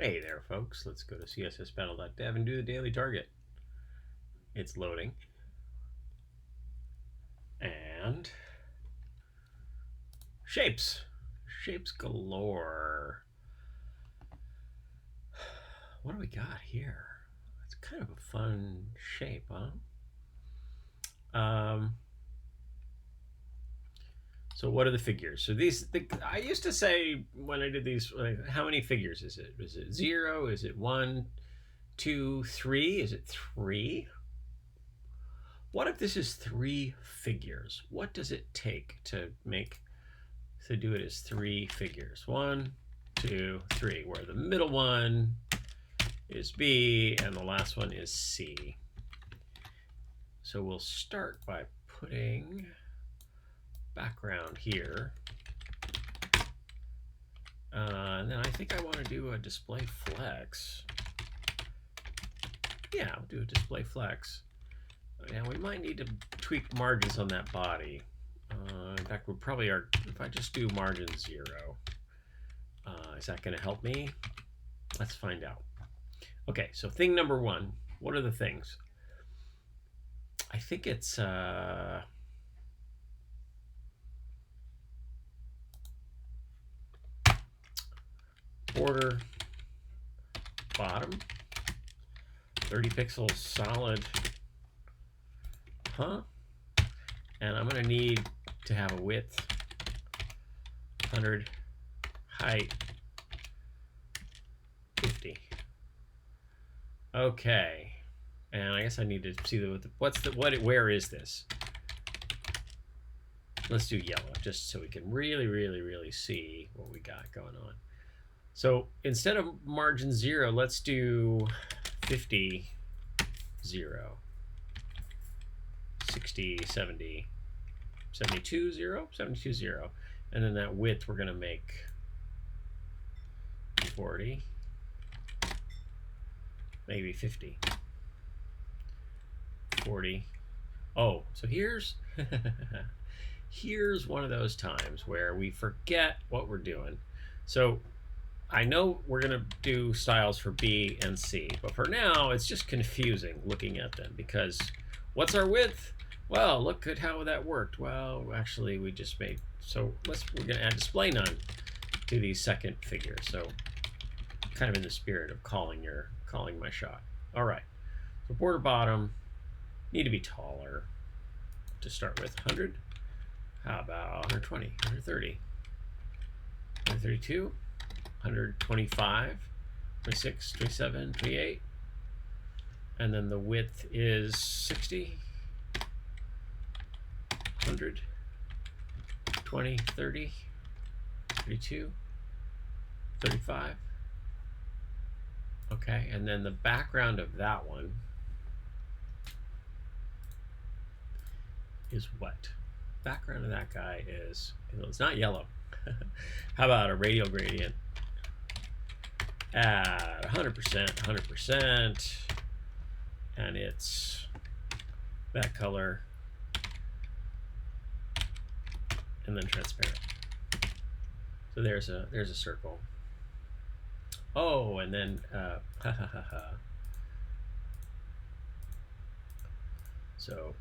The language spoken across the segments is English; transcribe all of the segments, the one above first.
Hey there, folks. Let's go to CSSBattle.dev and do the daily target. It's loading. And shapes. Shapes galore. What do we got here? It's kind of a fun shape, huh? So what are the figures? So I used to say when I did these, like, how many figures is it? Is it 0? Is it 1, 2, 3? Is it 3? What if this is 3 figures? What does it take to do it as 3 figures? 1, 2, 3, where the middle one is B and the last one is C. So we'll start by putting background here. And then I think I want to do a display flex. Yeah, I'll do a display flex. Now we might need to tweak margins on that body. In fact, we probably are. If I just do margin 0, is that going to help me? Let's find out. Okay, so thing number 1. What are the things? I think it's border bottom, 30 pixels solid, huh? And I'm going to need to have a width, 100, height, 50. Okay, and I guess I need to see where is this? Let's do yellow, just so we can really see what we got going on. So instead of margin 0, let's do 50, 0, 60, 70, 72, 0, 72, 0. And then that width we're going to make 40, maybe 50, 40. Oh, so here's here's one of those times where we forget what we're doing. So I know we're going to do styles for B and C, but for now it's just confusing looking at them, because what's our width? Well, look at how that worked. Well, actually we just made, so we're going to add display none to these second figures. So kind of in the spirit of calling my shot. All right, so border bottom need to be taller to start with. 100. How about 120, 130, 132, 125, 26, 27, 28. And then the width is 60, 100, 20, 30, 32, 35. Okay, and then the background of that one is what? Background of that guy is, it's not yellow. How about a radial gradient at 100%, and it's that color, and then transparent. So there's a circle. Oh, and then so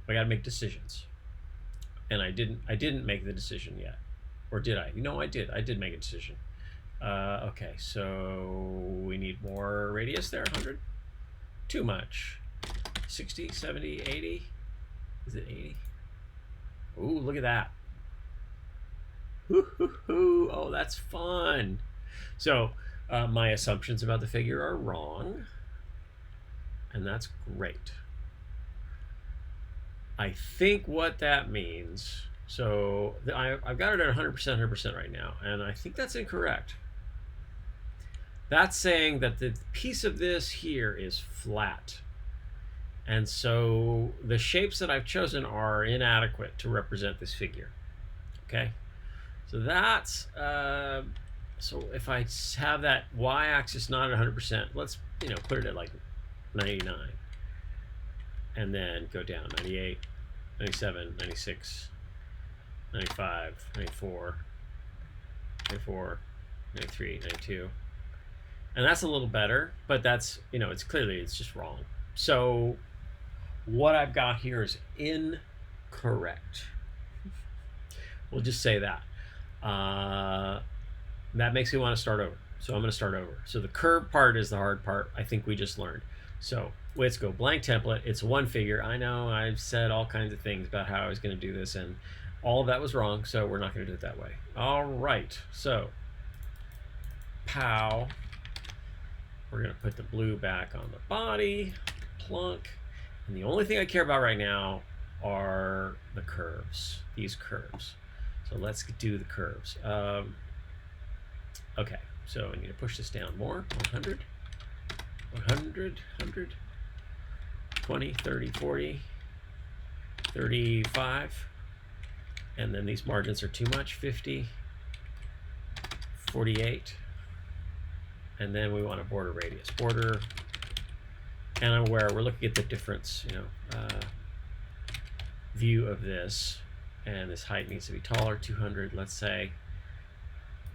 I got to make decisions, and I didn't make the decision yet, or did I? You know, I did make a decision. Okay, so we need more radius there. 100, too much. 60, 70, 80. Is it 80? Ooh, look at that. Oh, that's fun. So my assumptions about the figure are wrong, and that's great. I think what that means, so I've got it at 100% right now, and I think that's incorrect. That's saying that the piece of this here is flat, and so the shapes that I've chosen are inadequate to represent this figure. Okay, so that's so if I have that y-axis not at 100%, let's put it at like 99, and then go down 98, 97, 96, 95, 94, 94, 93, 92, And that's a little better, but that's, it's clearly, it's just wrong. So what I've got here is incorrect. We'll just say that. That makes me want to start over. So I'm going to start over. So the curve part is the hard part. I think we just learned. So let's go blank template. It's one figure. I know I've said all kinds of things about how I was going to do this, and all of that was wrong. So we're not going to do it that way. All right. So pow. We're going to put the blue back on the body. Plunk. And the only thing I care about right now are the curves. These curves. So let's do the curves. Okay, so I need to push this down more. 100, 100, 100, 20, 30, 40, 35. And then these margins are too much. 50, 48. And then we want a border radius. Border. And I'm aware we're looking at the difference, view of this. And this height needs to be taller, 200, let's say.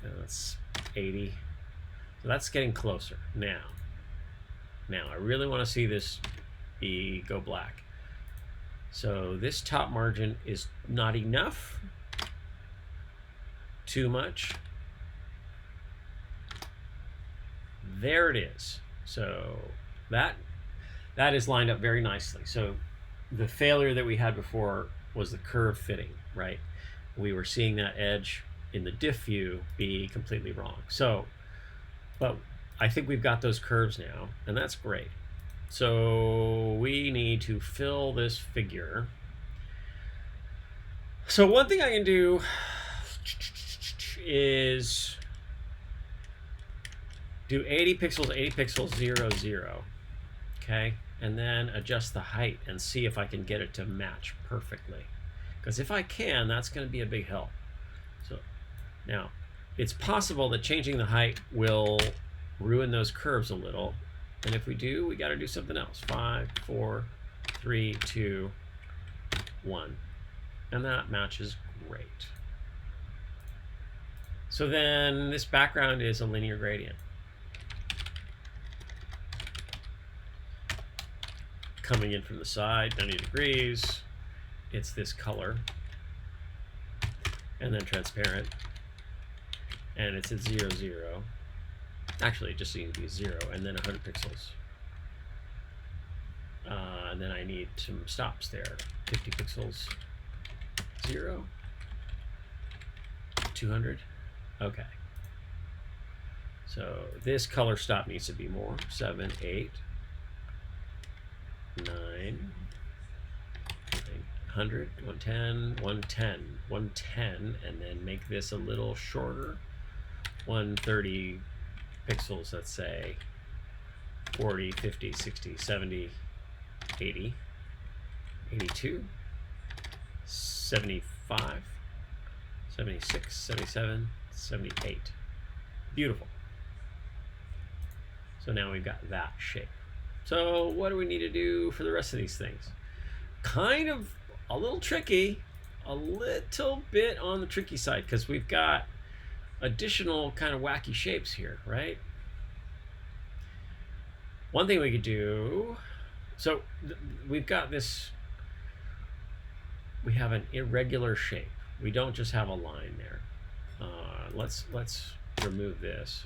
That's 80. So that's getting closer. Now I really want to see this go black. So this top margin is not enough. Too much. There it is. So that is lined up very nicely. So the failure that we had before was the curve fitting, right? We were seeing that edge in the diff view be completely wrong. So, but I think we've got those curves now, and that's great. So we need to fill this figure. So one thing I can do is do 80 pixels, 0, 0. Okay, and then adjust the height and see if I can get it to match perfectly. Because if I can, that's going to be a big help. So now, it's possible that changing the height will ruin those curves a little. And if we do, we got to do something else. 5, 4, 3, 2, 1. And that matches great. So then this background is a linear gradient. Coming in from the side, 90 degrees. It's this color. And then transparent. And it's at 0, 0. Actually, it just needs to be 0 and then 100 pixels. And then I need some stops there. 50 pixels, 0, 200. Okay. So this color stop needs to be more. 7, 8, 9, 100, 110, 110, 110, and then make this a little shorter. 130 pixels, let's say 40, 50, 60, 70, 80, 82, 75, 76, 77, 78. Beautiful. So now we've got that shape. So what do we need to do for the rest of these things? Kind of a little tricky, a little bit on the tricky side, because we've got additional kind of wacky shapes here, right? One thing we could do, so we've got this, we have an irregular shape. We don't just have a line there. Let's remove this.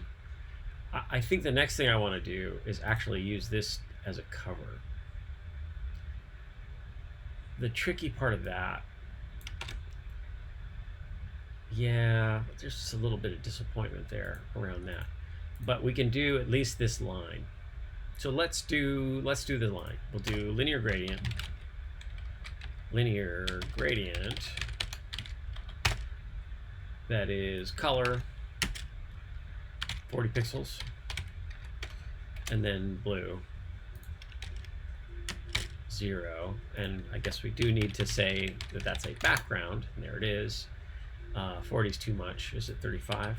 I think the next thing I want to do is actually use this as a cover. The tricky part of that, yeah, there's just a little bit of disappointment there around that. But we can do at least this line. So let's do the line. We'll do linear gradient. Linear gradient. That is color, 40 pixels, and then blue, 0. And I guess we do need to say that that's a background, and there it is. 40 is too much. Is it 35?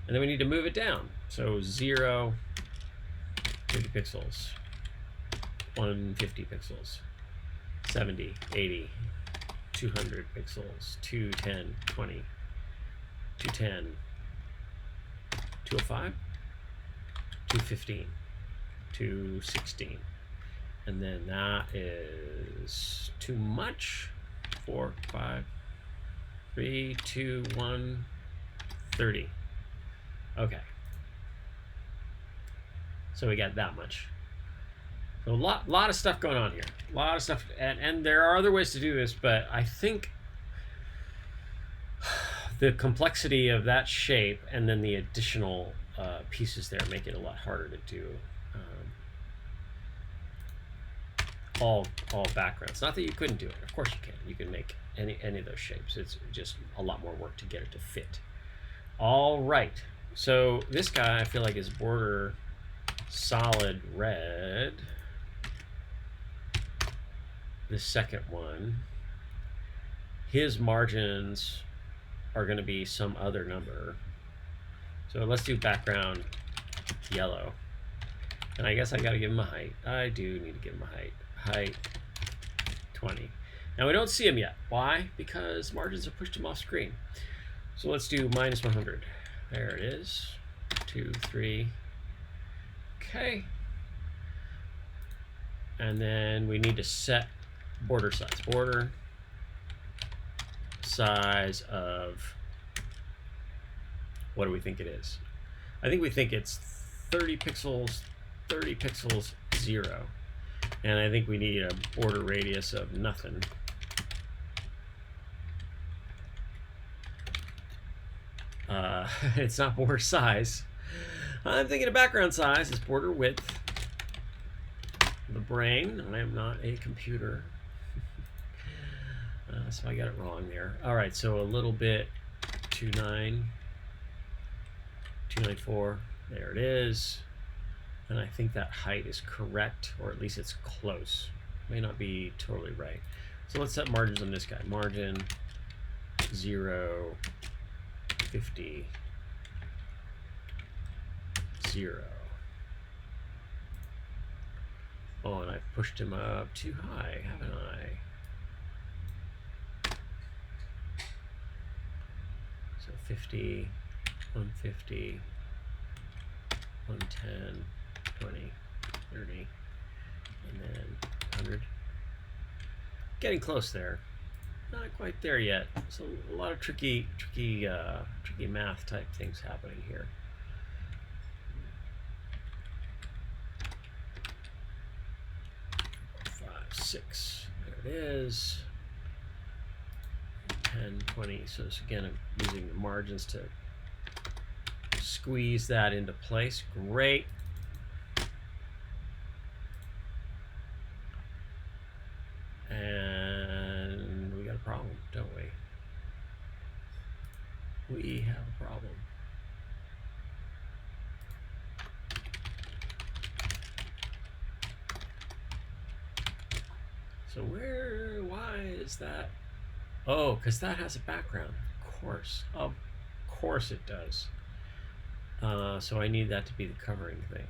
And then we need to move it down. So 0, 50 pixels, 150 pixels, 70, 80, 200 pixels, 210, 20, 210, 205, 215, 216. And then that is too much. 4, 5, 3, 2, 1, 30. Okay. So we got that much. So a lot of stuff going on here. A lot of stuff, and there are other ways to do this, but I think the complexity of that shape and then the additional pieces there make it a lot harder to do all backgrounds. Not that you couldn't do it. Of course you can. You can make any of those shapes. It's just a lot more work to get it to fit. All right. So this guy, I feel like, is border solid red. The second one, his margins are going to be some other number. So let's do background yellow. And I guess I got to give him a height. I do need to give him a height. Height 20. Now we don't see him yet. Why? Because margins have pushed him off screen. So let's do minus 100. There it is. 2, 3. Okay. And then we need to set border size. Border size of, what do we think it is? I think we think it's 30 pixels, 0. And I think we need a border radius of nothing. It's not border size. I'm thinking of background size. It's border width. The brain. I am not a computer. So I got it wrong there. All right, so a little bit 294. There it is. And I think that height is correct, or at least it's close. May not be totally right. So let's set margins on this guy. Margin 0, 50, 0. Oh, and I pushed him up too high, haven't I? So 50, 150, 110, 20, 30, and then 100. Getting close there. Not quite there yet. So a lot of tricky math type things happening here. 5, 6. There it is. 10, 20. So this, again, I'm using the margins to squeeze that into place. Great. And we got a problem, don't we? We have a problem. So why is that? Oh, because that has a background. Of course it does. So I need that to be the covering thing.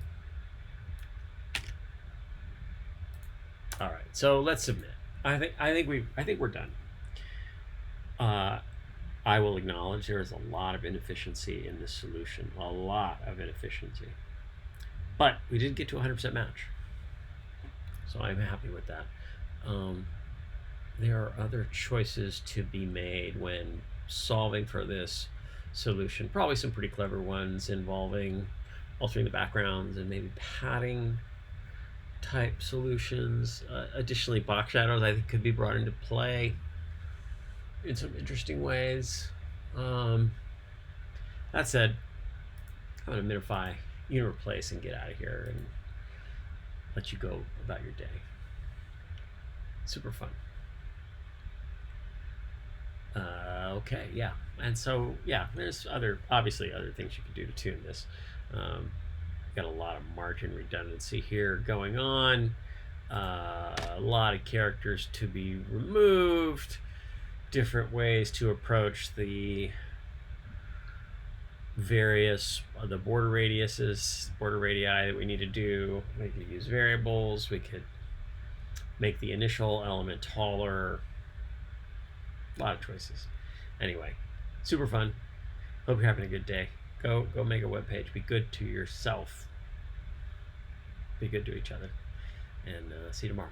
All right, so let's submit. I think we're done. I will acknowledge there is a lot of inefficiency in this solution, a lot of inefficiency. But we did get to 100% match, so I'm happy with that. There are other choices to be made when solving for this solution. Probably some pretty clever ones involving altering the backgrounds and maybe padding type solutions. Additionally, box shadows I think could be brought into play in some interesting ways. That said, I'm going to minify, replace, and get out of here and let you go about your day. Super fun. Okay, yeah, and so yeah, there's obviously other things you can do to tune this. Got a lot of margin redundancy here going on. A lot of characters to be removed. Different ways to approach the various the border radiuses, border radii that we need to do. We could use variables. We could make the initial element taller. A lot of choices. Anyway, super fun. Hope you're having a good day. Go make a web page. Be good to yourself. Be good to each other. And see you tomorrow.